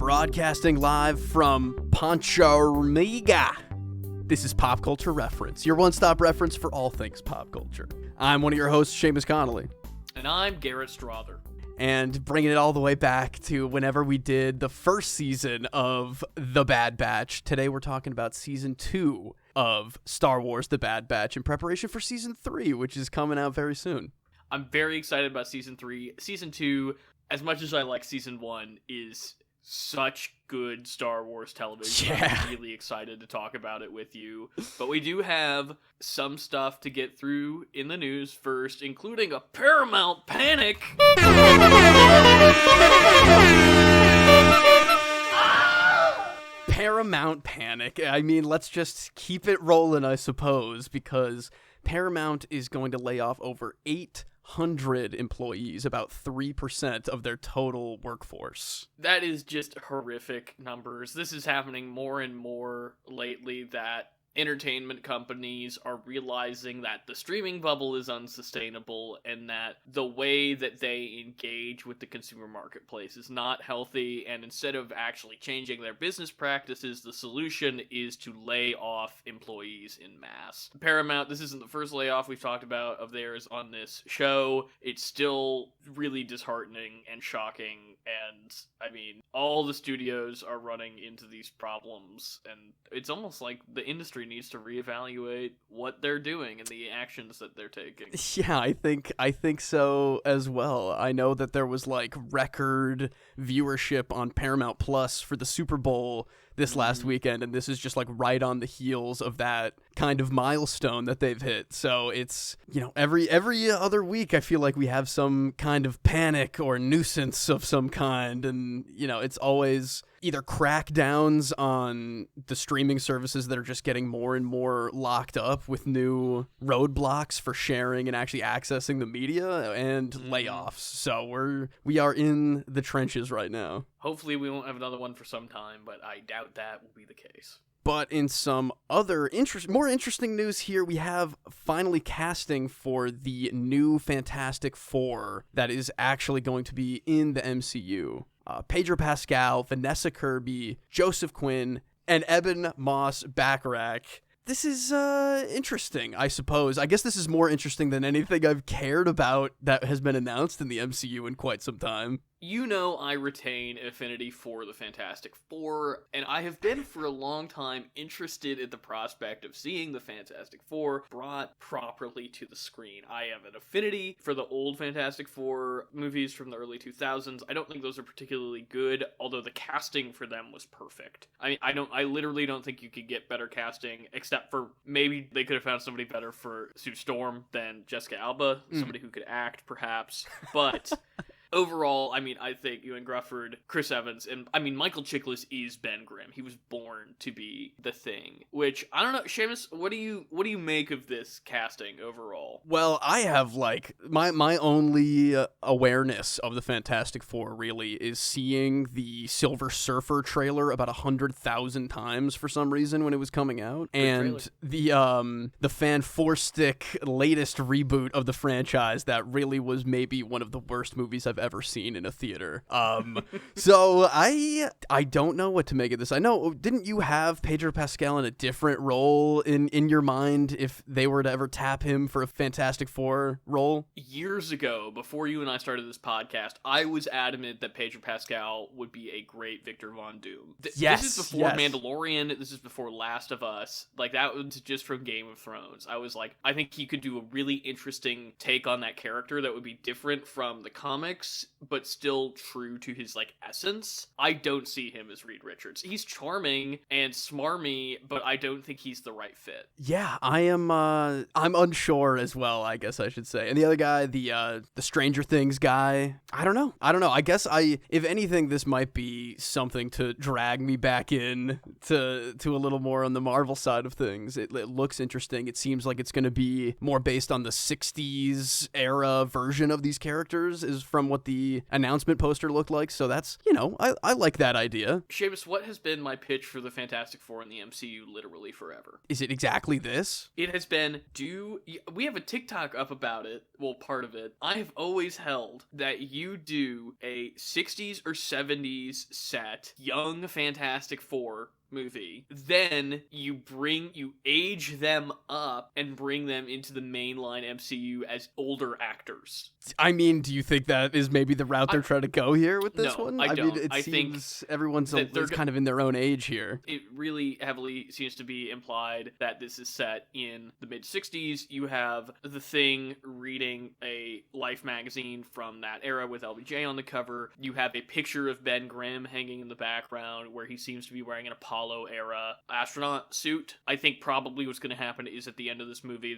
Broadcasting live from Pancho-Miga. This is Pop Culture Reference, your one-stop reference for all things pop culture. I'm one of your hosts, Seamus Connolly. And I'm Garrett Strother. And bringing it all the way back to whenever we did the first season of The Bad Batch. Today we're talking about Season 2 of Star Wars The Bad Batch in preparation for Season 3, which is coming out very soon. I'm very excited about Season 3. Season 2, as much as I like Season 1, is such good Star Wars television. Yeah. I'm really excited to talk about it with you. But we do have some stuff to get through in the news first, including a Paramount panic. Paramount panic. I mean, let's just keep it rolling, I suppose, because Paramount is going to lay off over 800 employees, about 3% of their total workforce. That is just horrific numbers. This is happening more and more lately, that entertainment companies are realizing that the streaming bubble is unsustainable and that the way that they engage with the consumer marketplace is not healthy, and instead of actually changing their business practices, the solution is to lay off employees in mass. Paramount, this isn't the first layoff we've talked about of theirs on this show. It's still really disheartening and shocking, and I mean, all the studios are running into these problems, and it's almost like the industry needs to reevaluate what they're doing and the actions that they're taking. Yeah, I think so as well. I know that there was like record viewership on Paramount Plus for the Super Bowl this last weekend, and this is just like right on the heels of that kind of milestone that they've hit. So it's, you know, every other week I feel like we have some kind of panic or nuisance of some kind, and you know, it's always either crackdowns on the streaming services that are just getting more and more locked up with new roadblocks for sharing and actually accessing the media, and layoffs. So we are in the trenches right now. Hopefully we won't have another one for some time, but I doubt that will be the case. But in some other more interesting news here, we have finally casting for the new Fantastic Four that is actually going to be in the MCU. Pedro Pascal, Vanessa Kirby, Joseph Quinn, and Eben Moss-Bachrach. This is interesting, I suppose. I guess this is more interesting than anything I've cared about that has been announced in the MCU in quite some time. You know, I retain affinity for the Fantastic Four, and I have been for a long time interested in the prospect of seeing the Fantastic Four brought properly to the screen. I have an affinity for the old Fantastic Four movies from the early 2000s. I don't think those are particularly good, although the casting for them was perfect. I mean, I literally don't think you could get better casting, except for maybe they could have found somebody better for Sue Storm than Jessica Alba, somebody who could act, perhaps, but overall, I mean, I think Ewan Grufford, Chris Evans, and I mean, Michael Chiklis is Ben Grimm. He was born to be the Thing, which, I don't know, Seamus, what do you make of this casting overall? Well, I have, like, my only awareness of the Fantastic Four, really, is seeing the Silver Surfer trailer about 100,000 times for some reason when it was coming out. And the Fan Four-Stick latest reboot of the franchise that really was maybe one of the worst movies I've ever seen in a theater. So I don't know what to make of this. I know, didn't you have Pedro Pascal in a different role in your mind if they were to ever tap him for a Fantastic Four role? Years ago, before you and I started this podcast, I was adamant that Pedro Pascal would be a great Victor Von Doom. Yes, this is before yes. Mandalorian, this is before Last of Us. Like, that was just from Game of Thrones. I was like, I think he could do a really interesting take on that character that would be different from the comics, but still true to his, like, essence. I don't see him as Reed Richards. He's charming and smarmy, but I don't think he's the right fit. Yeah, I'm unsure as well, I guess I should say. And the other guy, the Stranger Things guy, I don't know. I guess if anything, this might be something to drag me back in to a little more on the Marvel side of things. It looks interesting. It seems like it's going to be more based on the 60s era version of these characters, is from what the announcement poster looked like. So that's, I like that idea. Seamus, what has been my pitch for the Fantastic Four in the MCU literally forever? Is it exactly this? It has been, we have a TikTok up about it, well, part of it. I have always held that you do a 60s or 70s set, young Fantastic Four movie, then you age them up and bring them into the mainline MCU as older actors. I mean, do you think that is maybe the route they're trying to go here with this No, one? I don't. mean, it I seems everyone's they're kind of in their own age here. It really heavily seems to be implied that this is set in the mid-60s. You have The Thing reading a Life magazine from that era with LBJ on the cover. You have a picture of Ben Grimm hanging in the background where he seems to be wearing an Apollo era astronaut suit. I think probably what's going to happen is at the end of this movie,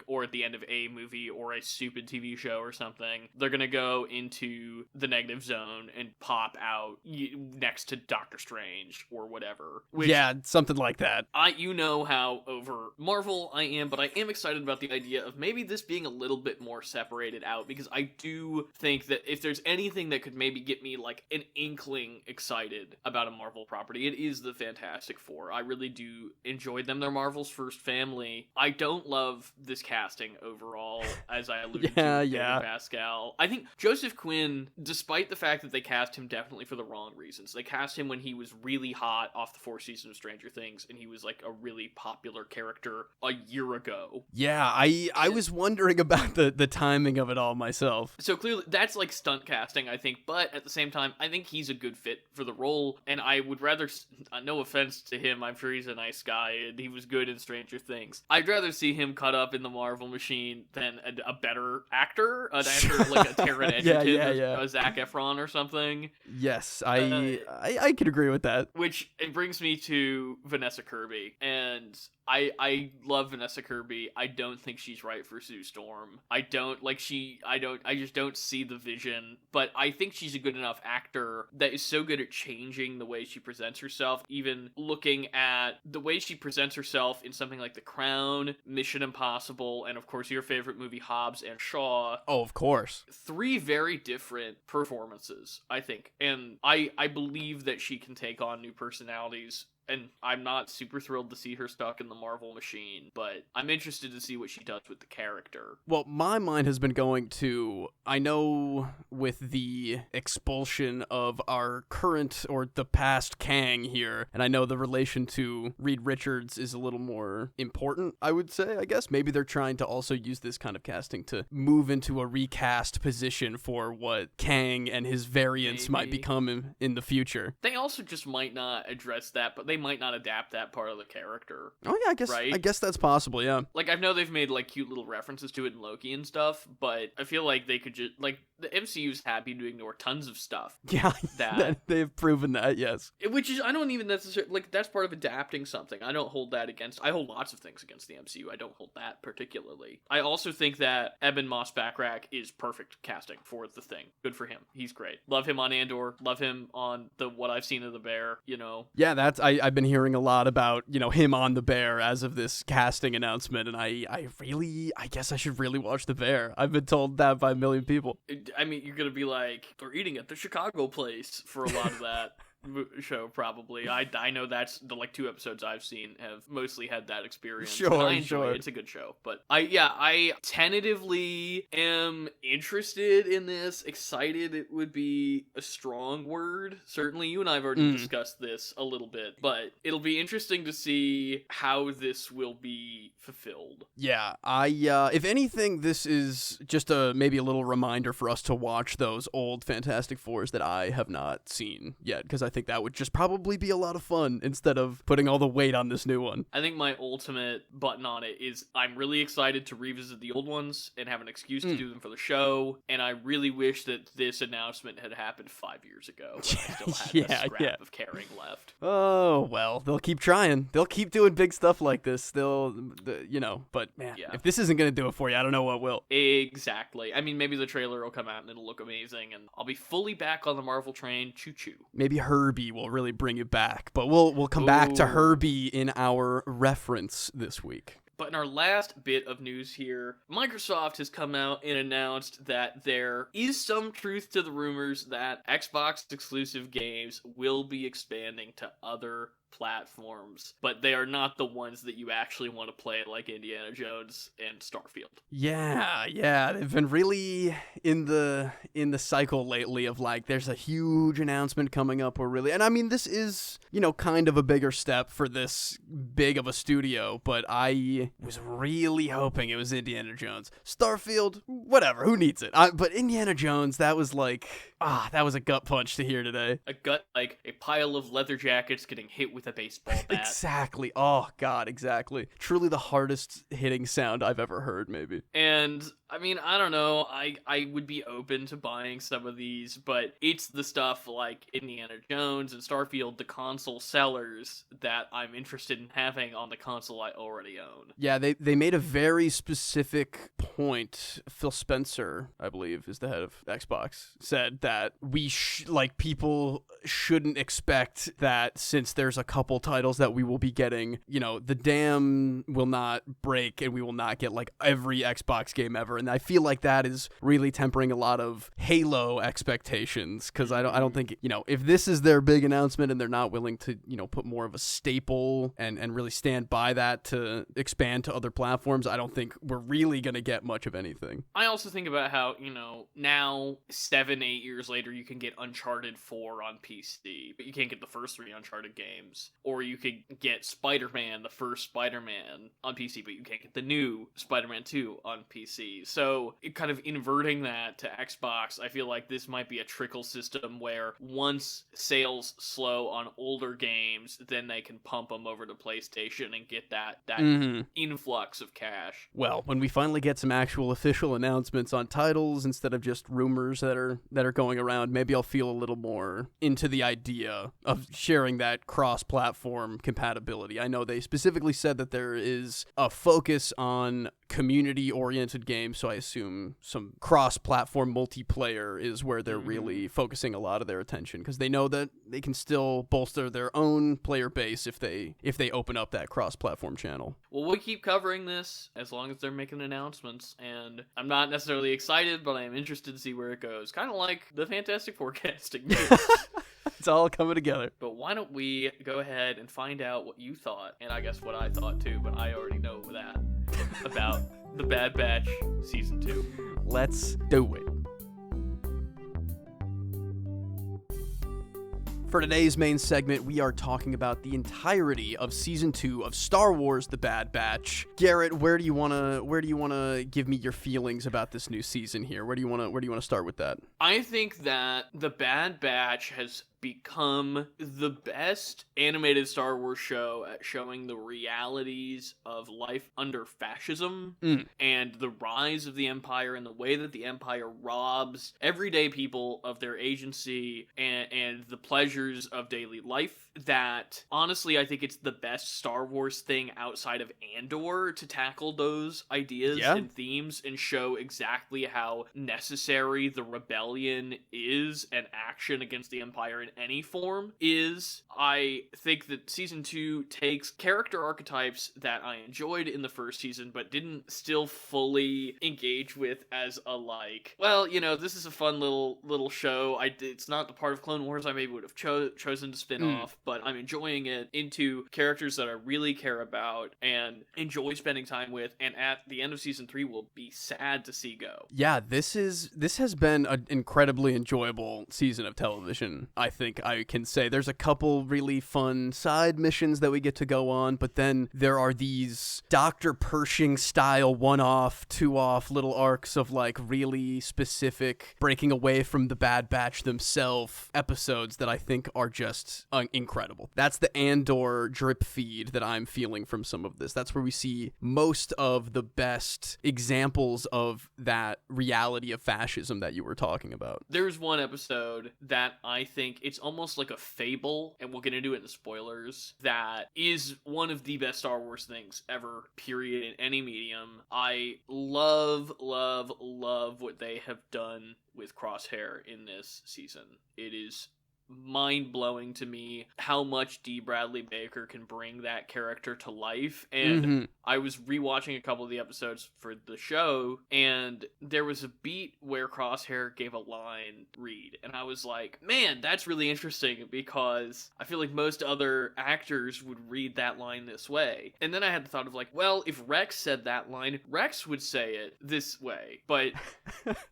or at the end of a movie or a stupid TV show or something, they're going to go into the negative zone and pop out next to Doctor Strange or whatever. Yeah, something like that. You know how over Marvel I am, but I am excited about the idea of maybe this being a little bit more separated out, because I do think that if there's anything that could maybe get me like an inkling excited about a Marvel property, it is the Fantastic Four. I really do enjoy them. They're Marvel's first family. I don't love this casting overall, as I alluded to with Pascal. I think Joseph Quinn, despite the fact that they cast him definitely for the wrong reasons, they cast him when he was really hot off the 4th season of Stranger Things, and he was like a really popular character a year ago. Yeah, I was wondering about the timing of it all myself. So clearly, that's like stunt casting, I think, but at the same time, I think he's a good fit for the role, and I would rather, no offense to him, I'm sure he's a nice guy, and he was good in Stranger Things. I'd rather see him cut up in the Marvel machine than a better actor, an actor like a Taron Egerton or a Zac Efron or something. Yes, I could agree with that. Which it brings me to Vanessa Kirby, and I love Vanessa Kirby. I don't think she's right for Sue Storm. I just don't see the vision, but I think she's a good enough actor that is so good at changing the way she presents herself, even looking at the way she presents herself in something like The Crown, Mission Impossible, and of course your favorite movie, Hobbs and Shaw. Oh, of course. 3 very different performances, I think. And I believe that she can take on new personalities. And I'm not super thrilled to see her stuck in the Marvel machine, but I'm interested to see what she does with the character. Well, my mind has been going to, I know with the expulsion of our current or the past Kang here, and I know the relation to Reed Richards is a little more important, I would say, I guess. Maybe they're trying to also use this kind of casting to move into a recast position for what Kang and his variants might become in the future. They also just might not address that, but they might not adapt that part of the character. Oh yeah, I guess that's possible, yeah. Like, I know they've made like cute little references to it in Loki and stuff, but I feel like they could just, like, the MCU's happy to ignore tons of stuff. Yeah, that they've proven that, yes. Which is, I don't even necessarily, like, that's part of adapting something. I don't hold that against, I hold lots of things against the MCU. I don't hold that particularly. I also think that Eben Moss-Backrack is perfect casting for The Thing. Good for him. He's great. Love him on Andor. Love him on what I've seen of The Bear, you know. Yeah, I've been hearing a lot about, him on The Bear as of this casting announcement, and I guess I should really watch The Bear. I've been told that by a million people. I mean, you're gonna be like, they're eating at the Chicago place for a lot of that show, probably. I know that's the 2 episodes I've seen have mostly had that experience. Sure, I enjoy it. It's a good show. But I tentatively am interested in this. Excited, it would be a strong word. Certainly, you and I have already discussed this a little bit, but it'll be interesting to see how this will be fulfilled. Yeah, if anything, this is just maybe a little reminder for us to watch those old Fantastic Fours that I have not seen yet, because I think that would just probably be a lot of fun instead of putting all the weight on this new one. I think my ultimate button on it is I'm really excited to revisit the old ones and have an excuse to do them for the show, and I really wish that this announcement had happened 5 years ago when I still had a scrap of caring left. Oh, well, they'll keep trying. They'll keep doing big stuff like this. But man, if this isn't going to do it for you, I don't know what will. Exactly. I mean, maybe the trailer will come out and it'll look amazing, and I'll be fully back on the Marvel train. Choo-choo. Maybe H.E.R.B.I.E will really bring it back, but we'll come back to H.E.R.B.I.E in our reference this week. But in our last bit of news here, Microsoft has come out and announced that there is some truth to the rumors that Xbox exclusive games will be expanding to other platforms, but they are not the ones that you actually want to play, like Indiana Jones and Starfield. Yeah, they've been really in the cycle lately of like there's a huge announcement coming up or really, and I mean this is, kind of a bigger step for this big of a studio, but I was really hoping it was Indiana Jones. Starfield, whatever, who needs it? But Indiana Jones, that was a gut punch to hear today. A gut, like a pile of leather jackets getting hit with a baseball bat. Exactly. Oh god, exactly. Truly the hardest hitting sound I've ever heard, maybe. And I mean, I don't know, I would be open to buying some of these, but it's the stuff like Indiana Jones and Starfield, the console sellers, that I'm interested in having on the console I already own. Yeah, they made a very specific point. Phil Spencer, I believe, is the head of Xbox, said that people shouldn't expect that since there's a couple titles that we will be getting, the dam will not break and we will not get like every Xbox game ever. And I feel like that is really tempering a lot of Halo expectations, because I don't think, if this is their big announcement and they're not willing to, put more of a staple and really stand by that to expand to other platforms, I don't think we're really going to get much of anything. I also think about how, now 7-8 years later you can get Uncharted 4 on PC, but you can't get the first 3 Uncharted games. Or you could get Spider-Man, the first Spider-Man on PC, but you can't get the new Spider-Man 2 on PC. So kind of inverting that to Xbox, I feel like this might be a trickle system where once sales slow on older games, then they can pump them over to PlayStation and get that influx of cash. Well, when we finally get some actual official announcements on titles instead of just rumors that are going around, maybe I'll feel a little more into the idea of sharing that cross-platform compatibility. I know they specifically said that there is a focus on community-oriented games, so I assume some cross-platform multiplayer is where they're really focusing a lot of their attention, because they know that they can still bolster their own player base if they open up that cross-platform channel. Well, we'll keep covering this as long as they're making announcements, and I'm not necessarily excited, but I am interested to see where it goes. Kind of like the Fantastic Forecasting news. It's all coming together. But why don't we go ahead and find out what you thought, and I guess what I thought too, but I already know that, about The Bad Batch Season 2. Let's do it. For today's main segment, we are talking about the entirety of Season 2 of Star Wars: The Bad Batch. Garrett, where do you wanna give me your feelings about this new season here? Where do you wanna start with that? I think that The Bad Batch has become the best animated Star Wars show at showing the realities of life under fascism and the rise of the Empire and the way that the Empire robs everyday people of their agency and the pleasures of daily life. That, honestly, I think it's the best Star Wars thing outside of Andor to tackle those ideas and themes and show exactly how necessary the rebellion is and action against the Empire in any form is. I think that Season 2 takes character archetypes that I enjoyed in the first season but didn't still fully engage with as a this is a fun little show. It's not the part of Clone Wars I maybe would have chosen to spin off, but I'm enjoying it, into characters that I really care about and enjoy spending time with, and at the end of Season 3 will be sad to see go. Yeah, this has been an incredibly enjoyable season of television, I think I can say. There's a couple really fun side missions that we get to go on, but then there are these Dr. Pershing style one-off, two-off little arcs of like really specific breaking away from the Bad Batch themselves episodes that I think are just incredible. That's the Andor drip feed that I'm feeling from some of this. That's where we see most of the best examples of that reality of fascism that you were talking about. There's one episode that I think it's almost like a fable, and we'll get into it in the spoilers, that is one of the best Star Wars things ever, period, in any medium. I love what they have done with Crosshair in this season. It is mind-blowing to me how much D. Bradley Baker can bring that character to life. And I was rewatching a couple of the episodes for the show, and there was a beat where Crosshair gave a line read, and I was like, man, that's really interesting, because I feel like most other actors would read that line this way. And then I had the thought of like, well, if Rex said that line, Rex would say it this way. But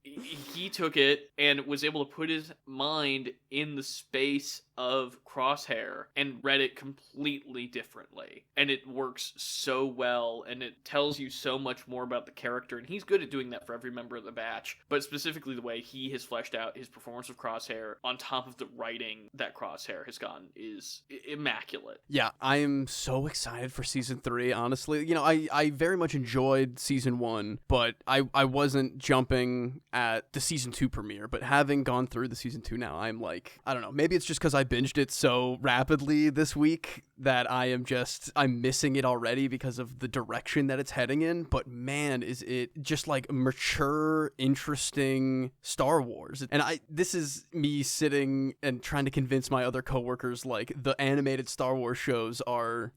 he took it and was able to put his mind in the space of Crosshair and read it completely differently. And it works so well, and it tells you so much more about the character, and he's good at doing that for every member of the batch, but specifically the way he has fleshed out his performance of Crosshair on top of the writing that Crosshair has gotten is immaculate. Yeah, I am so excited for season 3, honestly. You know, I very much enjoyed season 1, but I wasn't jumping at the season 2 premiere, but having gone through the season 2 now, I'm like, I don't know, maybe it's just because I binged it so rapidly this week that I'm missing it already because of the direction that it's heading in. But man, is it just like mature, interesting Star Wars. And this is me sitting and trying to convince my other coworkers, like, the animated Star Wars shows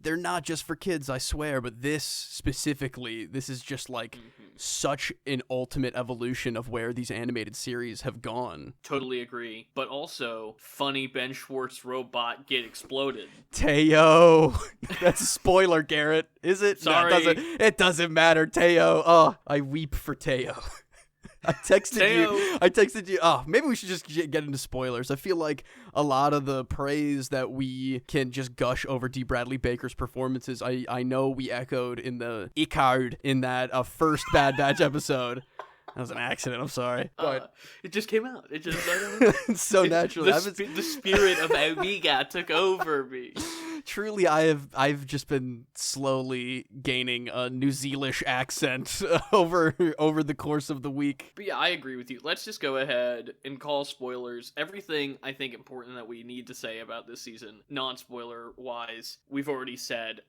they're not just for kids, I swear, but this specifically, this is just like such an ultimate evolution of where these animated series have gone. Totally agree. But also, funny Ben Schwartz robot get exploded. Teo. That's a spoiler, Garrett. Is it? Sorry. No, it doesn't matter, Teo. Oh, I weep for Teo. I texted you. Oh, maybe we should just get into spoilers. I feel like a lot of the praise that we can just gush over D. Bradley Baker's performances, I know we echoed in the H.E.R.B.I.E in that first Bad Batch episode. That was an accident. I'm sorry. But it just came out. It just it's so naturally. The spirit of Omega took over me. Truly, I've just been slowly gaining a New Zealandish accent over the course of the week. But yeah, I agree with you. Let's just go ahead and call spoilers. Everything I think important that we need to say about this season, non-spoiler wise, we've already said.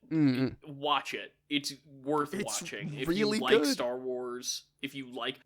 Watch it. It's worth watching. If really you like good. Star Wars,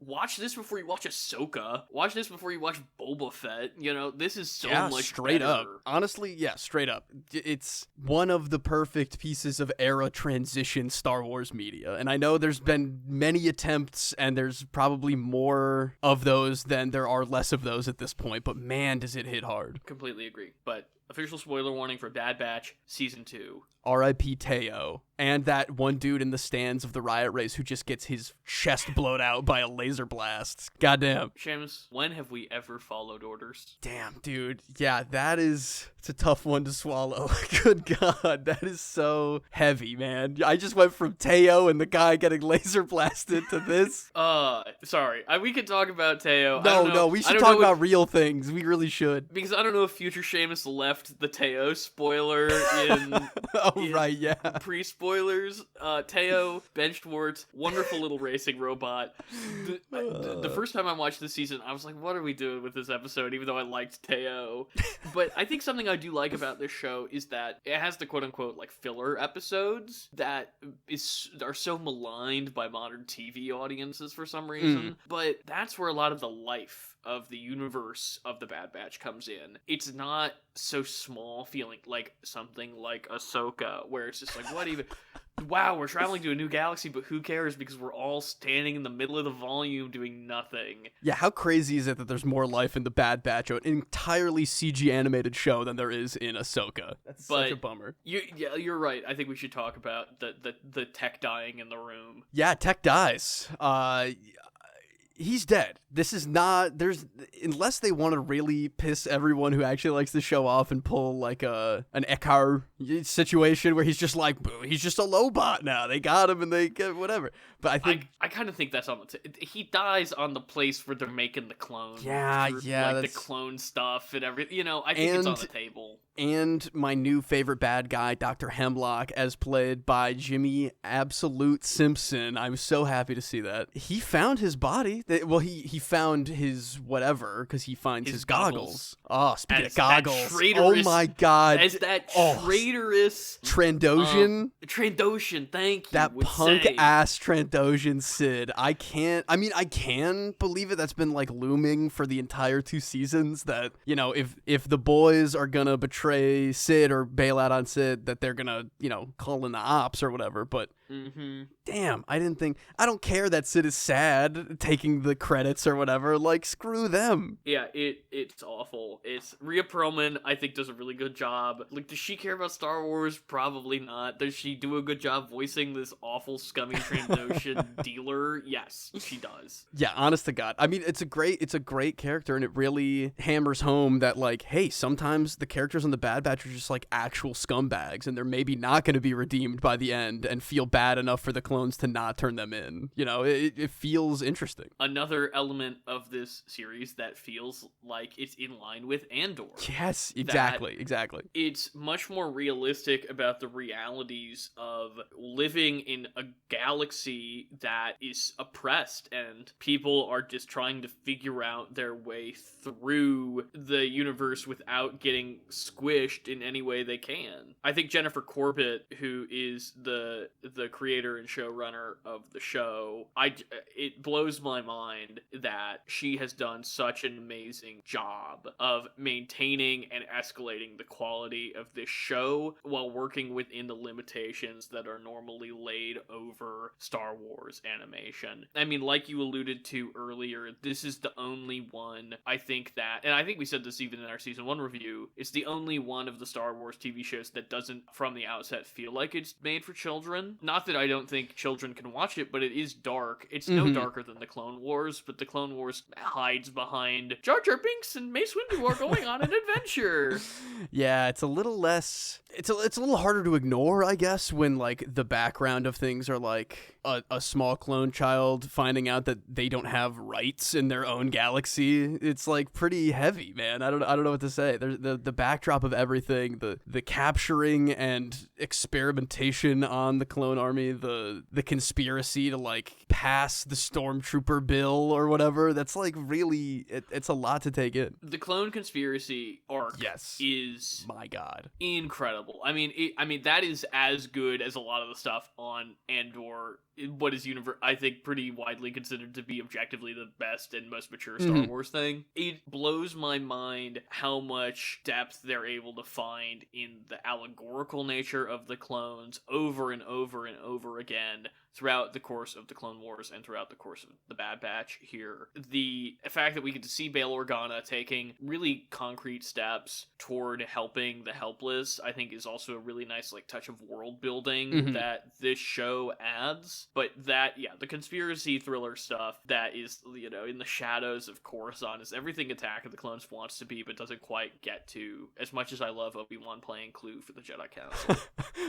watch this before you watch Ahsoka. Watch this before you watch Boba Fett. You know, this is so much straight better. up. Honestly, yeah, straight up. It's one of the perfect pieces of era transition Star Wars media. And I know there's been many attempts, and there's probably more of those than there are less of those at this point. But man, does it hit hard. Completely agree. But official spoiler warning for Bad Batch Season 2. R.I.P. Teo. And that one dude in the stands of the riot race who just gets his chest blown out by a laser blast. Goddamn. Seamus, when have we ever followed orders? Damn, dude. Yeah, it's a tough one to swallow. Good God. That is so heavy, man. I just went from Teo and the guy getting laser blasted to this. Sorry. We could talk about Teo. No, we should talk about real things. We really should. Because I don't know if future Seamus left the Teo spoiler in... right, yeah. Pre-spoilers, Teo, Ben Schwartz, wonderful little racing robot. The first time I watched this season, I was like, what are we doing with this episode, even though I liked Teo? But I think something I do like about this show is that it has the quote-unquote, like, filler episodes that are so maligned by modern TV audiences for some reason. But that's where a lot of the life of the universe of the Bad Batch comes in. It's not so small feeling like something like Ahsoka, where it's just like, what even... Wow, we're traveling to a new galaxy, but who cares because we're all standing in the middle of the volume doing nothing. Yeah, how crazy is it that there's more life in the Bad Batch, an entirely CG animated show, than there is in Ahsoka? That's such a bummer. You're right. I think we should talk about the Tech dying in the room. Yeah, Tech dies. He's dead. This is not, unless they want to really piss everyone who actually likes the show off and pull like an H.E.R.B.I.E situation where he's just like, he's just a Lobot now. They got him and they get whatever. But I think I kind of think that's on he dies on the place where they're making the clones. Yeah, the clone stuff and everything. You know, I think it's on the table. And my new favorite bad guy, Dr. Hemlock, as played by Jimmy Absolute Simpson. I'm so happy to see that. He found his body. he? Well, he found his whatever because he finds his goggles. Oh, speaking As of goggles, that oh traitorous- my god, As that traitorous Trandoshan. Trandoshan, thank you. That would punk say. ass Trandoshan Sid. I can believe it. That's been like looming for the entire 2 seasons that, you know, if the boys are gonna betray Sid or bail out on Sid, that they're gonna, you know, call in the ops or whatever. But damn, I don't care that Sid is sad taking the credits or whatever. Like, screw them. Yeah, it's awful. It's Rhea Perlman, I think, does a really good job. Like, does she care about Star Wars? Probably not. Does she do a good job voicing this awful, scummy Trandoshan dealer? Yes, she does. Yeah, honest to God. I mean, it's a great character, and it really hammers home that, like, hey, sometimes the characters on the Bad Batch are just like actual scumbags, and they're maybe not going to be redeemed by the end and feel bad enough for the clones to not turn them in. You know, it feels interesting. Another element of this series that feels like it's in line with Andor. Yes, exactly. It's much more realistic about the realities of living in a galaxy that is oppressed, and people are just trying to figure out their way through the universe without getting squished in any way they can. I think Jennifer Corbett, who is the creator and showrunner of the show, it blows my mind that she has done such an amazing job of maintaining and escalating the quality of this show while working within the limitations that are normally laid over Star Wars animation. I mean, like you alluded to earlier, this is the only one, I think that, and I think we said this even in our season 1 review, it's the only one of the Star Wars TV shows that doesn't from the outset feel like it's made for children. Not that I don't think children can watch it, but it is dark. It's no darker than the Clone Wars, but the Clone Wars hides behind Jar Jar Binks and Mace Windu are going on an adventure. Yeah, it's a little less. It's a little harder to ignore, I guess, when like the background of things are like a small clone child finding out that they don't have rights in their own galaxy. It's like pretty heavy, man. I don't know what to say. There's the backdrop of everything, the capturing and experimentation on the clone army, the conspiracy to like pass the stormtrooper bill or whatever. That's like really it's a lot to take in. The clone conspiracy arc is, my God, incredible. I mean that is as good as a lot of the stuff on Andor. What is I think pretty widely considered to be objectively the best and most mature Star Wars thing. It blows my mind how much depth they're able to find in the allegorical nature of the clones over and over and over again throughout the course of the Clone Wars and throughout the course of the Bad Batch here. The fact that we get to see Bail Organa taking really concrete steps toward helping the helpless, I think is also a really nice like touch of world building that this show adds. But that, yeah, the conspiracy thriller stuff that is, you know, in the shadows of Coruscant is everything Attack of the Clones wants to be, but doesn't quite get to, as much as I love Obi-Wan playing Clue for the Jedi Council.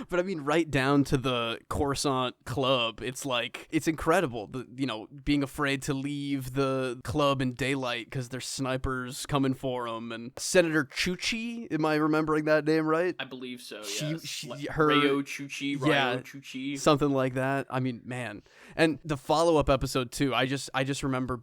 But I mean, right down to the Coruscant Club, it's like, it's incredible. You know, being afraid to leave the club in daylight because there's snipers coming for them. And Senator Chuchi, am I remembering that name right? I believe so, yes. Ryo Chuchi, something like that. I mean, man. And the follow-up episode too, I just remember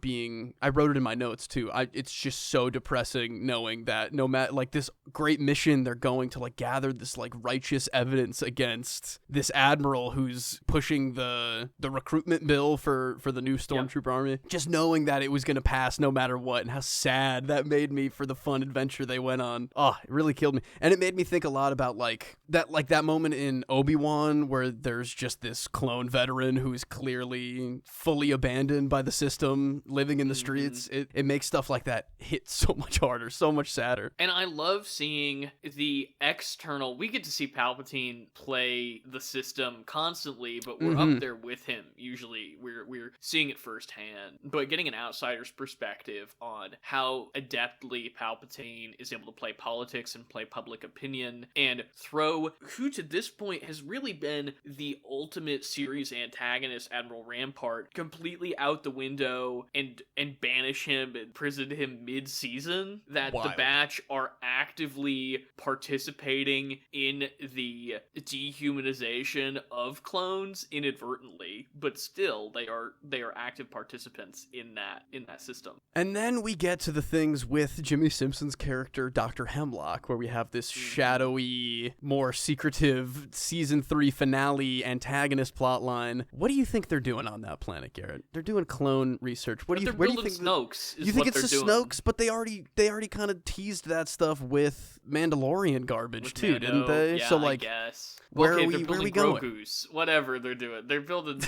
I wrote it in my notes too. It's just so depressing knowing that no matter like this great mission they're going to like gather this like righteous evidence against this admiral who's pushing the recruitment bill for the new stormtrooper army. Just knowing that it was going to pass no matter what, and how sad that made me for the fun adventure they went on. Oh, it really killed me. And it made me think a lot about like that moment in Obi-Wan where there's just this clone veteran who is clearly fully abandoned by the system, living in the streets. It makes stuff like that hit so much harder, so much sadder. And I love seeing the external. We get to see Palpatine play the system constantly, but we're up there with him. Usually we're seeing it firsthand, but getting an outsider's perspective on how adeptly Palpatine is able to play politics and play public opinion and throw who to this point has really been the ultimate series antagonist, Admiral Rampart, completely out the window and banish him and prison him mid-season. That Wild. The Batch are actively participating in the dehumanization of of clones inadvertently, but still they are active participants in that system. And then we get to the things with Jimmy Simpson's character, Dr. Hemlock, where we have this shadowy, more secretive season 3 finale antagonist plotline. What do you think they're doing on that planet, Garrett? They're doing clone research. Where do you think Snoke's? You think it's the Snokes? But they already kind of teased that stuff with Mandalorian garbage with too, didn't they? Yeah, so like, I guess. Where okay, are we? They're where are we building going? Grogu's. Whatever they're doing, they're building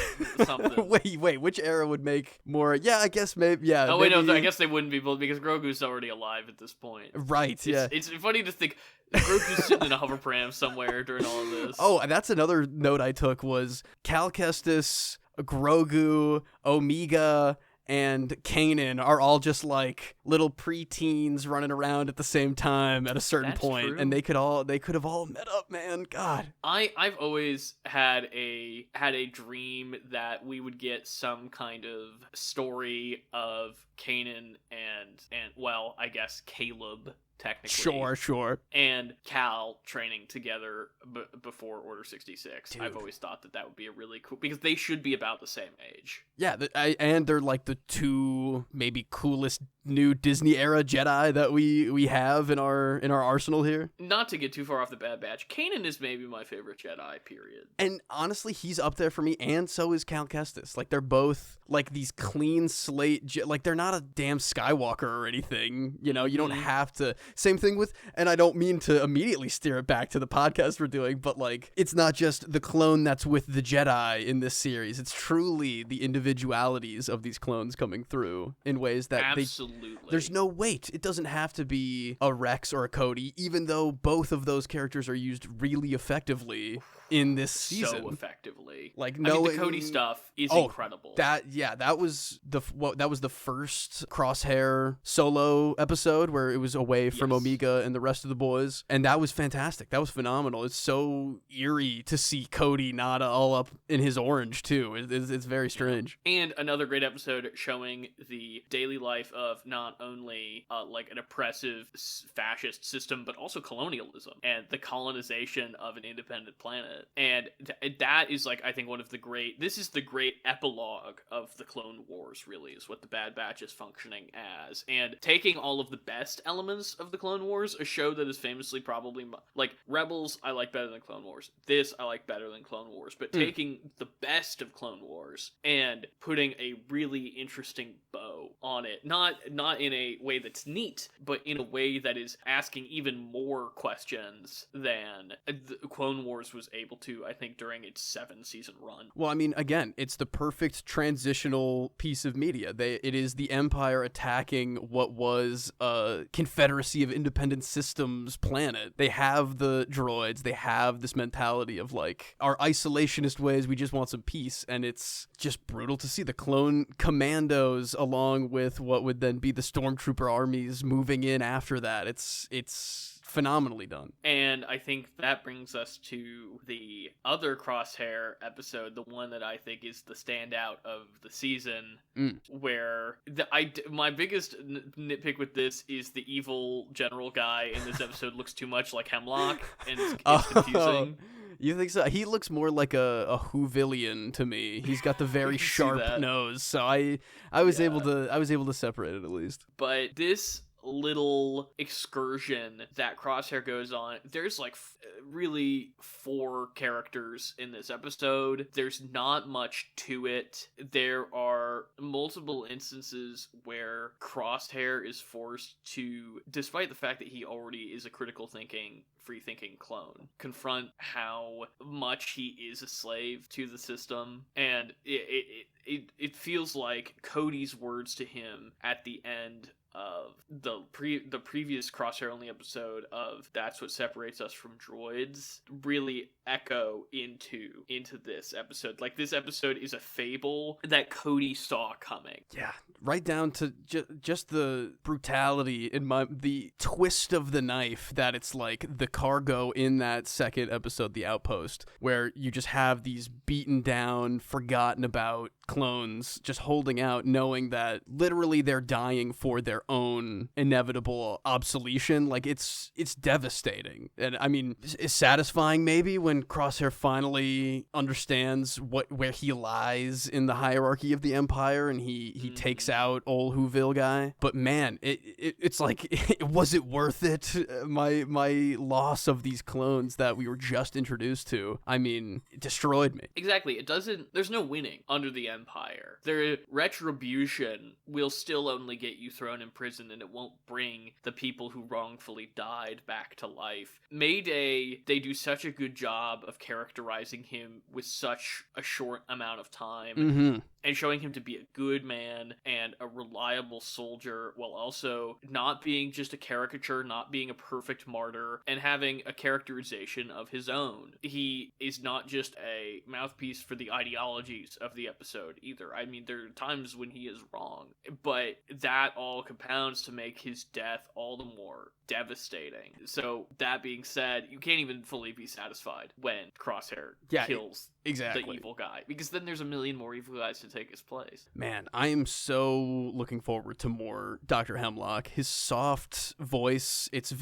something. wait, which era would make more? Yeah, I guess maybe. Yeah. Oh maybe... wait, no, I guess they wouldn't be built because Grogu's already alive at this point. Right. Yeah. It's funny to think Grogu's sitting in a hoverpram somewhere during all of this. Oh, that's another note I took was Cal Kestis, Grogu, Omega, and Kanan are all just like little preteens running around at the same time at a certain point. True. And they could have all met up, man. God. I've always had a dream that we would get some kind of story of Kanan and well, I guess Caleb, technically. Sure. And Cal training together before Order 66. Dude. I've always thought that would be a really cool, because they should be about the same age. Yeah, and they're like the two maybe coolest new Disney era Jedi that we have in our arsenal here. Not to get too far off the Bad Batch, Kanan is maybe my favorite Jedi, period. And honestly, he's up there for me, and so is Cal Kestis. Like, they're both like these clean slate, like they're not a damn Skywalker or anything. You know, you don't have to. Same thing with, and I don't mean to immediately steer it back to the podcast we're doing, but like, it's not just the clone that's with the Jedi in this series. It's truly the individualities of these clones coming through in ways that absolutely. There's no weight. It doesn't have to be a Rex or a Cody, even though both of those characters are used really effectively in this season. So effectively. Like, the Cody stuff is incredible. That was the first Crosshair solo episode where it was away from Omega and the rest of the boys, and that was fantastic. That was phenomenal. It's so eerie to see Cody not all up in his orange too. It's very strange. And another great episode showing the daily life of not only like an oppressive fascist system, but also colonialism and the colonization of an independent planet. And that is, like, I think one of the great, this is the great epilogue of the Clone Wars, really, is what the Bad Batch is functioning as. And taking all of the best elements of the Clone Wars, a show that is famously probably, like, Rebels I like better than Clone Wars, this I like better than Clone Wars, but taking the best of Clone Wars and putting a really interesting bow on it, not in a way that's neat, but in a way that is asking even more questions than the Clone Wars was able to, I think, during its 7-season run. Well, I mean, again, it's the perfect transitional piece of media. It is the Empire attacking what was a Confederacy of Independent Systems planet. They have the droids. They have this mentality of, like, our isolationist ways, we just want some peace, and it's just brutal to see the clone commandos along with what would then be the stormtrooper armies moving in after that. It's phenomenally done. And I think that brings us to the other Crosshair episode, the one that I think is the standout of the season, where my biggest nitpick with this is the evil general guy in this episode looks too much like Hemlock, and it's confusing. You think so? He looks more like a Whovillian to me. He's got the very sharp nose, so I was able to separate it at least. But this little excursion that Crosshair goes on, there's like really 4 characters in this episode. There's not much to it. There are multiple instances where Crosshair is forced to, despite the fact that he already is a critical thinking, free-thinking clone, confront how much he is a slave to the system. And it feels like Cody's words to him at the end of the previous Crosshair only episode of "That's what separates us from droids" really echo into this episode. Like, this episode is a fable that Cody saw coming. Yeah, right down to just the brutality in the twist of the knife that it's like the cargo in that second episode, The Outpost, where you just have these beaten down, forgotten about clones just holding out, knowing that literally they're dying for their own inevitable obsolescence. Like, it's devastating. And I mean, it's satisfying maybe when Crosshair finally understands where he lies in the hierarchy of the Empire, and he takes out old Whoville guy. But man, it's like, was it worth it? My loss of these clones that we were just introduced to, I mean, it destroyed me. Exactly. There's no winning under the Empire. Their retribution will still only get you thrown in prison, and it won't bring the people who wrongfully died back to life. Mayday, they do such a good job of characterizing him with such a short amount of time. And showing him to be a good man and a reliable soldier, while also not being just a caricature, not being a perfect martyr, and having a characterization of his own. He is not just a mouthpiece for the ideologies of the episode either. I mean, there are times when he is wrong, but that all compounds to make his death all the more devastating. So, that being said, you can't even fully be satisfied when Crosshair kills the evil guy, because then there's a million more evil guys to take his place. Man, I am so looking forward to more Dr. Hemlock. His soft voice, it's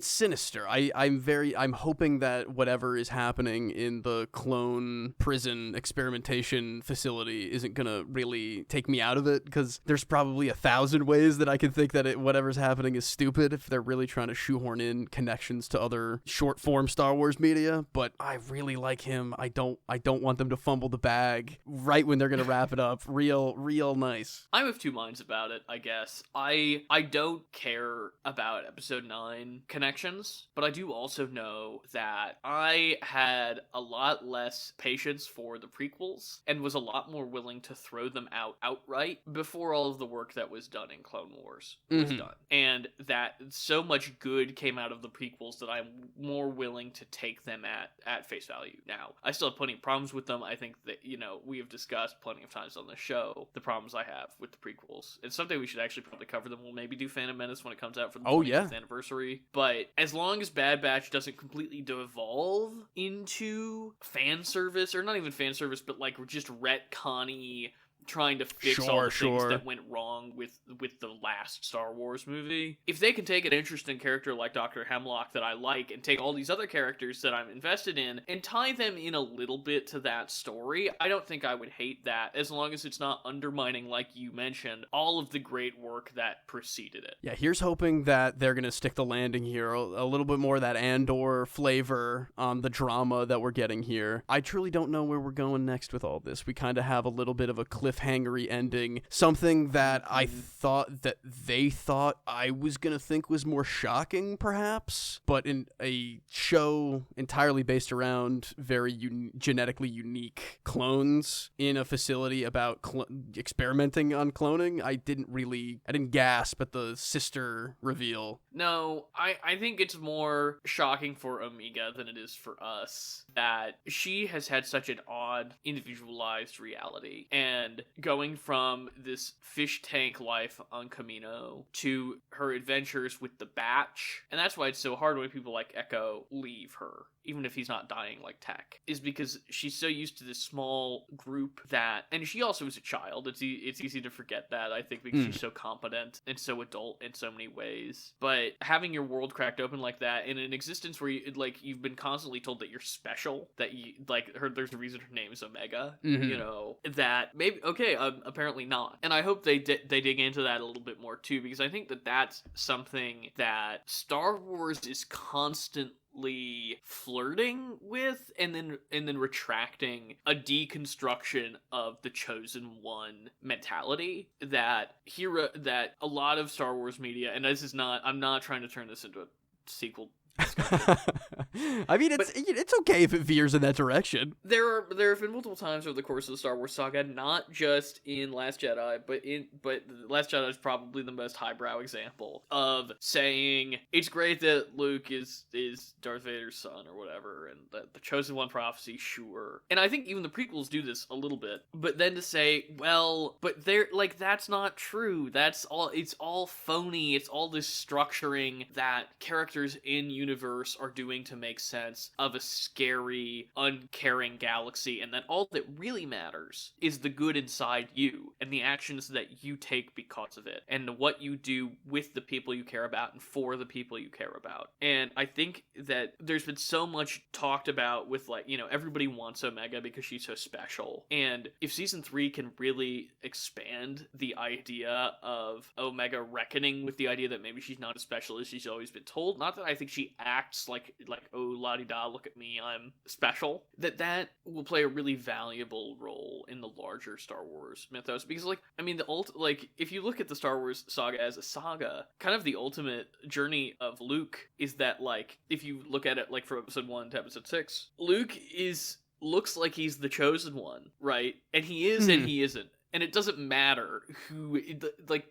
sinister. I'm hoping that whatever is happening in the clone prison experimentation facility isn't gonna really take me out of it, because there's probably 1,000 ways that I can think that whatever's happening is stupid if they're really trying to shoehorn in connections to other short form Star Wars media. But I really like him. I don't want them to fumble the bag right when they're gonna wrap it up. Real nice. I'm of two minds about it, I guess. I don't care about episode 9 connections, but I do also know that I had a lot less patience for the prequels and was a lot more willing to throw them out outright before all of the work that was done in Clone Wars was done. And that so much good came out of the prequels that I'm more willing to take them at face value now. I still have plenty of problems with them. I think that, we have discussed plenty of times on the show the problems I have with the prequels. And someday we should actually probably cover them. We'll maybe do Phantom Menace when it comes out for the 20th anniversary. But as long as Bad Batch doesn't completely devolve into fan service, or not even fan service, but like just retconny, trying to fix all the things that went wrong with the last Star Wars movie. If they can take an interesting character like Dr. Hemlock that I like, and take all these other characters that I'm invested in, and tie them in a little bit to that story, I don't think I would hate that, as long as it's not undermining, like you mentioned, all of the great work that preceded it. Yeah, here's hoping that they're going to stick the landing here, a little bit more of that Andor flavor on the drama that we're getting here. I truly don't know where we're going next with all this. We kind of have a little bit of a cliffhangery ending, something that I thought that they thought I was gonna think was more shocking, perhaps, but in a show entirely based around very genetically unique clones in a facility about experimenting on cloning, I didn't gasp at the sister reveal. No, I think it's more shocking for Omega than it is for us that she has had such an odd individualized reality, and going from this fish tank life on Kamino to her adventures with the Batch. And that's why it's so hard when people like Echo leave her, even if he's not dying like Tech, is because she's so used to this small group that, and she also is a child. It's easy to forget that, I think, because she's so competent and so adult in so many ways. But having your world cracked open like that in an existence where you've been constantly told that you're special, that you there's a reason her name is Omega, that maybe apparently not. And I hope they dig into that a little bit more too, because I think that that's something that Star Wars is constantly flirting with and then retracting, a deconstruction of the chosen one mentality that a lot of Star Wars media, and I'm not trying to turn this into a sequel I mean, it's okay if it veers in that direction. There have been multiple times over the course of the Star Wars saga, not just in Last Jedi, but Last Jedi is probably the most highbrow example of saying it's great that Luke is Darth Vader's son or whatever, and that the Chosen One prophecy, sure. And I think even the prequels do this a little bit, but then to say, well, but they're like, that's not true. It's all phony. It's all this structuring that characters in universe are doing to make sense of a scary, uncaring galaxy, and that all that really matters is the good inside you and the actions that you take because of it, and what you do with the people you care about and for the people you care about. And I think that there's been so much talked about with, like, you know, everybody wants Omega because she's so special. And if season 3 can really expand the idea of Omega reckoning with the idea that maybe she's not as special as she's always been told, not that I think she acts like oh, la-di-da, look at me, I'm special, that will play a really valuable role in the larger Star Wars mythos. Because, like, I mean, if you look at the Star Wars saga as a saga, kind of the ultimate journey of Luke is that, like, if you look at it, like, from episode 1 to episode 6, Luke looks like he's the chosen one, right? And he is, and he isn't. And it doesn't matter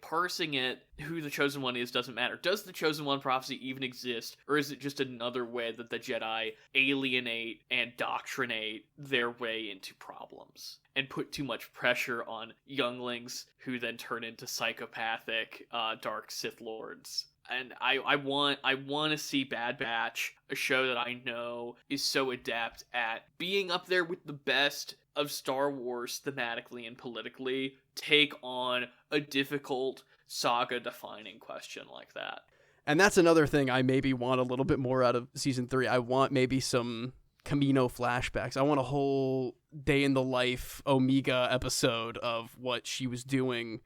parsing it, who the Chosen One is doesn't matter. Does the Chosen One prophecy even exist? Or is it just another way that the Jedi alienate and doctrinate their way into problems? And put too much pressure on younglings who then turn into psychopathic, dark Sith Lords. And I want to see Bad Batch, a show that I know is so adept at being up there with the best of Star Wars thematically and politically, take on a difficult saga-defining question like that. And that's another thing I maybe want a little bit more out of season 3. I want maybe some Kamino flashbacks. I want a whole day in the life Omega episode of what she was doing,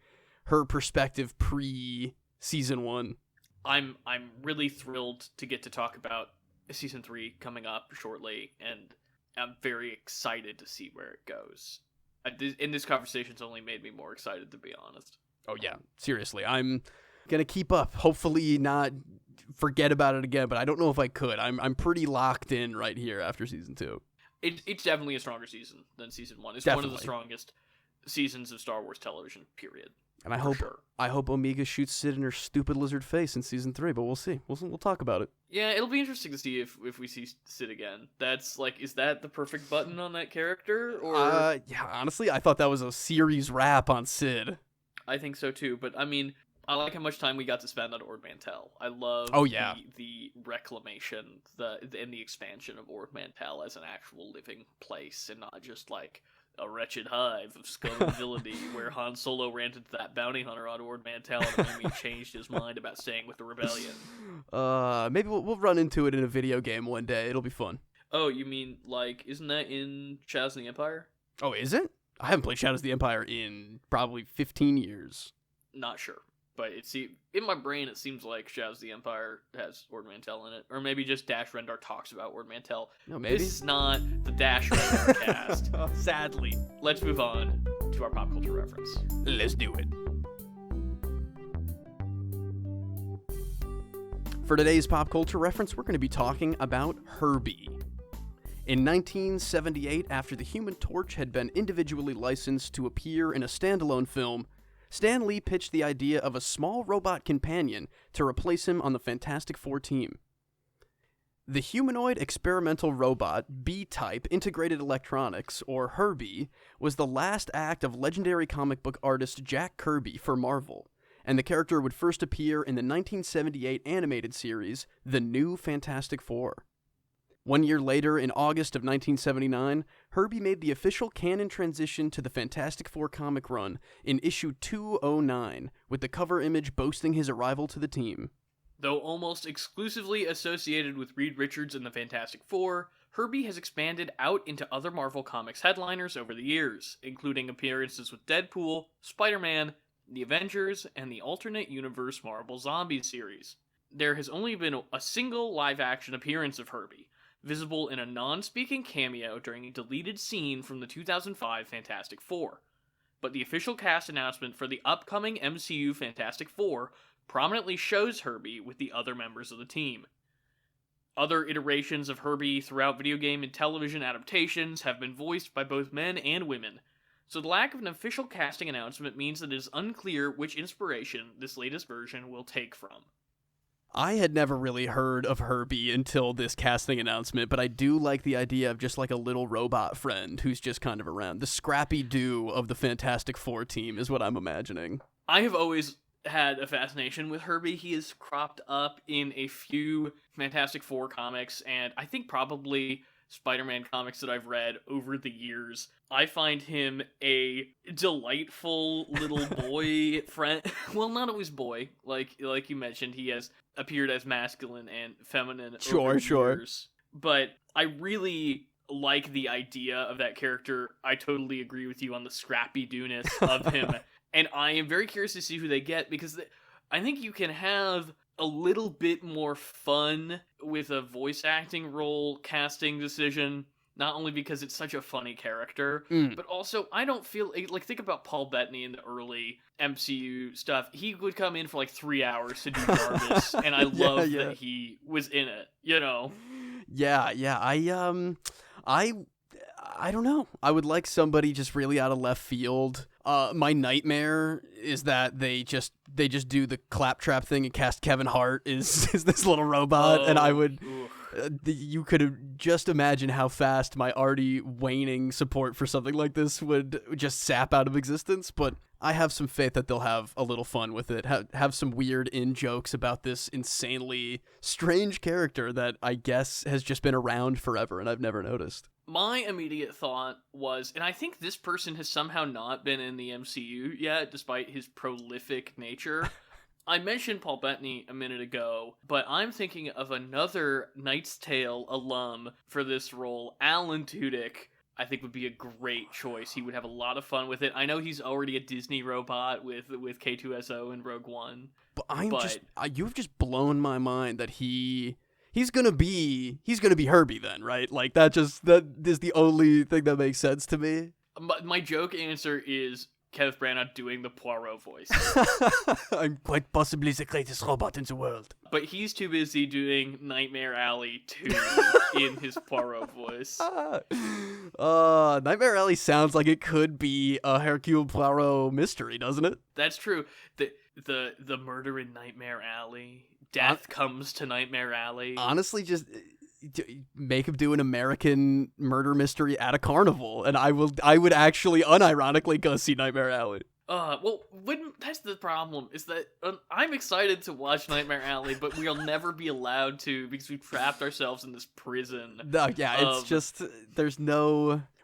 her perspective pre-season 1. I'm really thrilled to get to talk about season 3 coming up shortly, and I'm very excited to see where it goes. And this conversation's only made me more excited, to be honest. Oh yeah, seriously. I'm going to keep up. Hopefully not forget about it again, but I don't know if I could. I'm pretty locked in right here after season 2. It's definitely a stronger season than season 1. It's Definitely one of the strongest seasons of Star Wars television, period. And I hope Omega shoots Sid in her stupid lizard face in season 3, but we'll see. We'll talk about it. Yeah, it'll be interesting to see if we see Sid again. That's like, is that the perfect button on that character? Or yeah, honestly, I thought that was a series wrap on Sid. I think so too, but I mean, I like how much time we got to spend on Ord Mantell. I love the reclamation, and the expansion of Ord Mantell as an actual living place, and not just like a wretched hive of scum and villainy where Han Solo ran into that bounty hunter on Ord Mantell and maybe changed his mind about staying with the rebellion. Maybe we'll run into it in a video game one day. It'll be fun. Oh, you mean, like, isn't that in Shadows of the Empire? Oh, is it? I haven't played Shadows of the Empire in probably 15 years. Not sure. But in my brain, it seems like Shadows of the Empire has Ord Mantell in it. Or maybe just Dash Rendar talks about Ord Mantell. No, maybe. This is not the Dash Rendar cast. Sadly. Let's move on to our pop culture reference. Let's do it. For today's pop culture reference, we're going to be talking about H.E.R.B.I.E. In 1978, after the Human Torch had been individually licensed to appear in a standalone film, Stan Lee pitched the idea of a small robot companion to replace him on the Fantastic Four team. The humanoid experimental robot B-Type Integrated Electronics, or H.E.R.B.I.E., was the last act of legendary comic book artist Jack Kirby for Marvel, and the character would first appear in the 1978 animated series, The New Fantastic Four. 1 year later, in August of 1979, H.E.R.B.I.E. made the official canon transition to the Fantastic Four comic run in issue 209, with the cover image boasting his arrival to the team. Though almost exclusively associated with Reed Richards and the Fantastic Four, H.E.R.B.I.E. has expanded out into other Marvel Comics headliners over the years, including appearances with Deadpool, Spider-Man, the Avengers, and the alternate universe Marvel Zombies series. There has only been a single live-action appearance of H.E.R.B.I.E., visible in a non-speaking cameo during a deleted scene from the 2005 Fantastic Four. But the official cast announcement for the upcoming MCU Fantastic Four prominently shows H.E.R.B.I.E. with the other members of the team. Other iterations of H.E.R.B.I.E. throughout video game and television adaptations have been voiced by both men and women, so the lack of an official casting announcement means that it is unclear which inspiration this latest version will take from. I had never really heard of H.E.R.B.I.E. until this casting announcement, but I do like the idea of just like a little robot friend who's just kind of around. The Scrappy-Doo of the Fantastic Four team is what I'm imagining. I have always had a fascination with Herbie. He has cropped up in a few Fantastic Four comics, and I think probably Spider-Man comics that I've read over the years. I find him a delightful little boy friend. Well, not always boy. Like you mentioned, he has appeared as masculine and feminine over the years. But I really like the idea of that character. I totally agree with you on the scrappy-do-ness of him. And I am very curious to see who they get, because I think you can have a little bit more fun with a voice acting role casting decision, not only because it's such a funny character, but also I don't feel like, think about Paul Bettany in the early MCU stuff. He would come in for like 3 hours to do Jarvis, and I love that he was in it, you know? Yeah, I don't know. I would like somebody just really out of left field. My nightmare is that they just do the claptrap thing and cast Kevin Hart is this little robot, and I would. You could just imagine how fast my already waning support for something like this would just sap out of existence. But I have some faith that they'll have a little fun with it. Have some weird in-jokes about this insanely strange character that I guess has just been around forever and I've never noticed. My immediate thought was, and I think this person has somehow not been in the MCU yet, despite his prolific nature. I mentioned Paul Bettany a minute ago, but I'm thinking of another Knight's Tale alum for this role, Alan Tudyk. I think would be a great choice. He would have a lot of fun with it. I know he's already a Disney robot with K2SO and Rogue One. But you've just blown my mind that he's gonna be Herbie then, right? Like that is the only thing that makes sense to me. My joke answer is Kenneth Branagh doing the Poirot voice. I'm quite possibly the greatest robot in the world. But he's too busy doing Nightmare Alley 2 in his Poirot voice. Nightmare Alley sounds like it could be a Hercule Poirot mystery, doesn't it? That's true. The murder in Nightmare Alley. Death comes to Nightmare Alley. Honestly, just make him do an American murder mystery at a carnival, and I would actually unironically go see Nightmare Alley. That's the problem, is that I'm excited to watch Nightmare Alley, but we'll never be allowed to because we've trapped ourselves in this prison. It's just,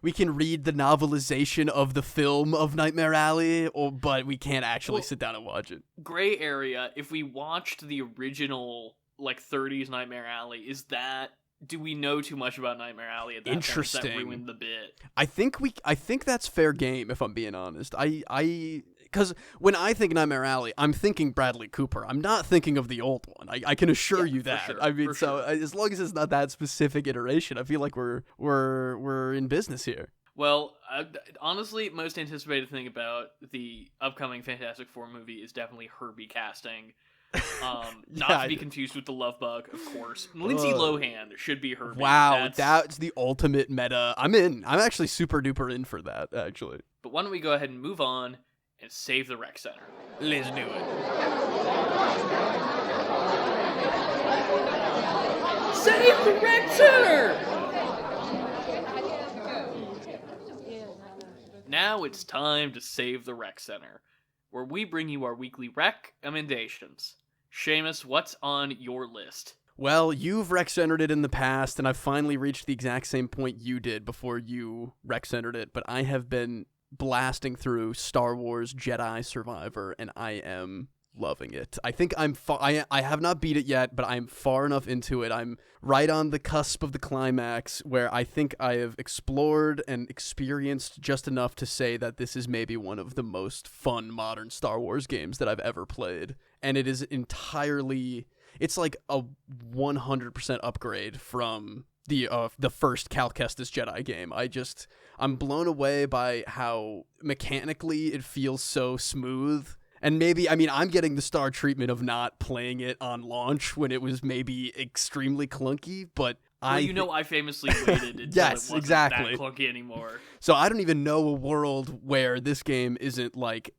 we can read the novelization of the film of Nightmare Alley, but we can't actually sit down and watch it. Gray area, if we watched the original, 30s Nightmare Alley, do we know too much about Nightmare Alley at that point? Does that ruin the bit? I think that's fair game, if I'm being honest. Because when I think Nightmare Alley, I'm thinking Bradley Cooper. I'm not thinking of the old one. I can assure you that. Sure, I mean, as long as it's not that specific iteration, I feel like we're in business here. Well, honestly, most anticipated thing about the upcoming Fantastic Four movie is definitely Herbie casting. Not to be confused with the Love Bug, of course. Lindsay Lohan should be Herbie. Wow, that's the ultimate meta. I'm in. I'm actually super duper in for that, actually. But why don't we go ahead and move on and save the rec center? Let's do it. Save the rec center! Now it's time to save the rec center, where we bring you our weekly recommendations. Seamus, what's on your list? Well, you've rec-centered it in the past, and I've finally reached the exact same point you did before you rec-centered it, but I have been blasting through Star Wars Jedi Survivor, and I am loving it. I think I have not beat it yet, but I'm far enough into it. I'm right on the cusp of the climax, where I think I have explored and experienced just enough to say that this is maybe one of the most fun modern Star Wars games that I've ever played. And it is entirely, it's like a 100% upgrade from the first Cal Kestis Jedi game. I'm blown away by how mechanically it feels so smooth. And maybe, I'm getting the star treatment of not playing it on launch when it was maybe extremely clunky, but I famously waited until it wasn't that clunky anymore. So I don't even know a world where this game isn't,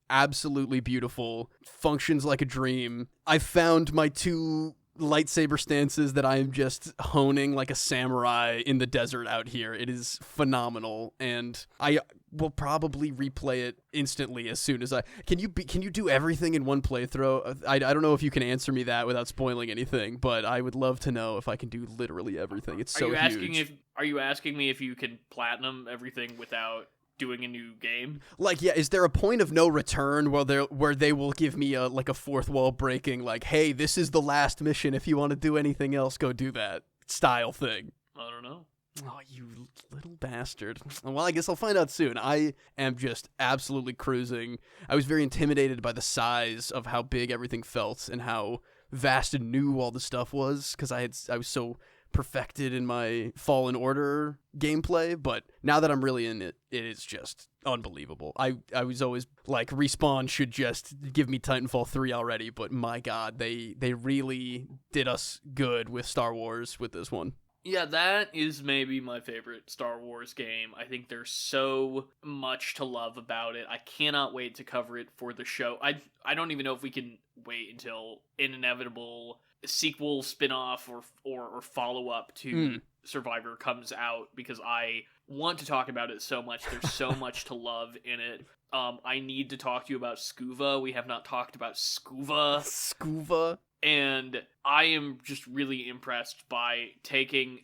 absolutely beautiful, functions like a dream. I found my two lightsaber stances that I am just honing like a samurai in the desert out here. It is phenomenal, and I will probably replay it instantly as soon as I can. You do everything in one playthrough? I don't know if you can answer me that without spoiling anything, but I would love to know if I can do literally everything. It's so huge. Are you asking me if you can platinum everything without doing a new game? Like, yeah, is there a point of no return where they will give me a fourth wall breaking, like, hey, this is the last mission, if you want to do anything else, go do that style thing? I don't know. Oh, you little bastard. Well, I guess I'll find out soon. I am just absolutely cruising. I was very intimidated by the size of how big everything felt and how vast and new all the stuff was, because I was so perfected in my Fallen Order gameplay, but now that I'm really in it, it is just unbelievable. I was always like, Respawn should just give me Titanfall 3 already, but my god, they really did us good with Star Wars with this one. Yeah, that is maybe my favorite Star Wars game. I think there's so much to love about it. I cannot wait to cover it for the show. I don't even know if we can wait until an inevitable sequel, spin-off, or follow-up to Survivor comes out, because I want to talk about it so much. There's so much to love in it. I need to talk to you about Scuva. We have not talked about Scuva. And I am just really impressed by taking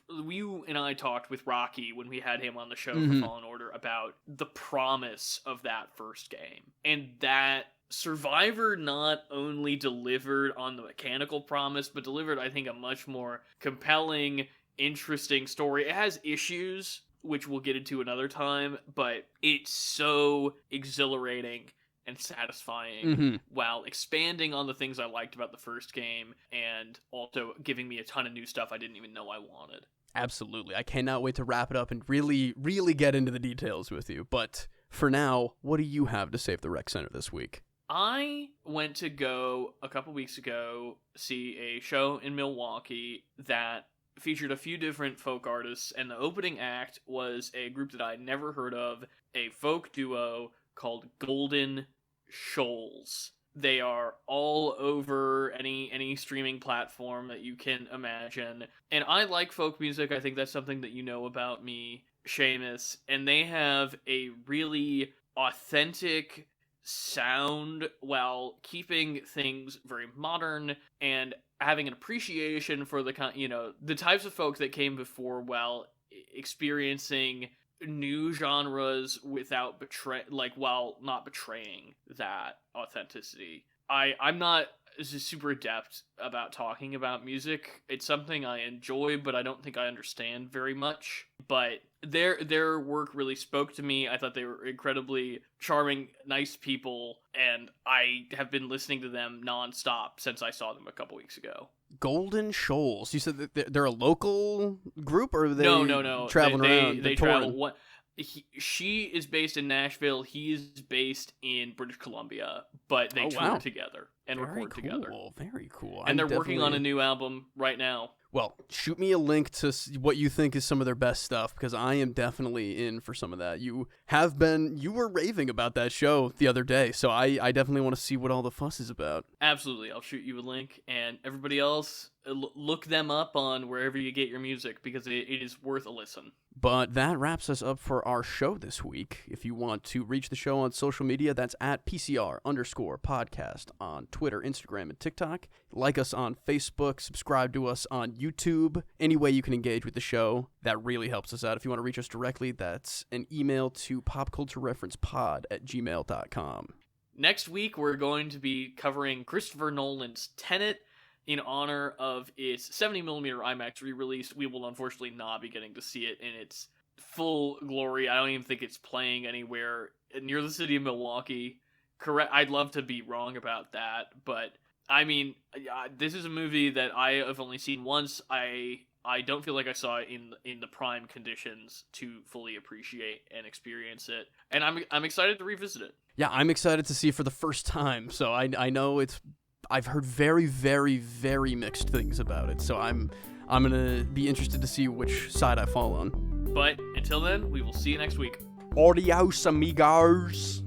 you and I talked with Rocky when we had him on the show for Fallen Order about the promise of that first game. And that Survivor not only delivered on the mechanical promise, but delivered, I think, a much more compelling, interesting story. It has issues, which we'll get into another time, but it's so exhilarating and satisfying while expanding on the things I liked about the first game and also giving me a ton of new stuff I didn't even know I wanted. Absolutely. I cannot wait to wrap it up and really, really get into the details with you. But for now, what do you have to Save the Rec Center this week? I went to go a couple weeks ago see a show in Milwaukee that featured a few different folk artists, and the opening act was a group that I'd never heard of, a folk duo called Golden Shoals. They are all over any streaming platform that you can imagine. And I like folk music. I think that's something that you know about me, Seamus. And they have a really authentic sound while keeping things very modern and having an appreciation for the types of folk that came before, while experiencing new genres without while not betraying that authenticity. I'm not super adept about talking about music. It's something I enjoy, but I don't think I understand very much. But their work really spoke to me. I thought they were incredibly charming, nice people, and I have been listening to them nonstop since I saw them a couple weeks ago. Golden Shoals. You said that they're a local group, or are they no. traveling around? They travel. She is based in Nashville. He is based in British Columbia, but they tour together and record together. Very cool. And they're working on a new album right now. Well, shoot me a link to what you think is some of their best stuff, because I am definitely in for some of that. You were raving about that show the other day, so I definitely want to see what all the fuss is about. Absolutely. I'll shoot you a link, and everybody else, look them up on wherever you get your music, because it is worth a listen. But that wraps us up for our show this week. If you want to reach the show on social media, that's at @PCR_podcast on Twitter, Instagram, and TikTok. Like us on Facebook, subscribe to us on YouTube. Any way you can engage with the show, that really helps us out. If you want to reach us directly, that's an email to popculturereferencepod@gmail.com. Next week, we're going to be covering Christopher Nolan's Tenet. In honor of its 70mm IMAX re-release. We will unfortunately not be getting to see it in its full glory. I don't even think it's playing anywhere near the city of Milwaukee. Correct. I'd love to be wrong about that, but I mean, this is a movie that I have only seen once. I don't feel like I saw it in the prime conditions to fully appreciate and experience it, and I'm excited to revisit it. Yeah, I'm excited to see it for the first time. So I know I've heard very, very, very mixed things about it, so I'm gonna be interested to see which side I fall on. But until then, we will see you next week. Adios, amigos.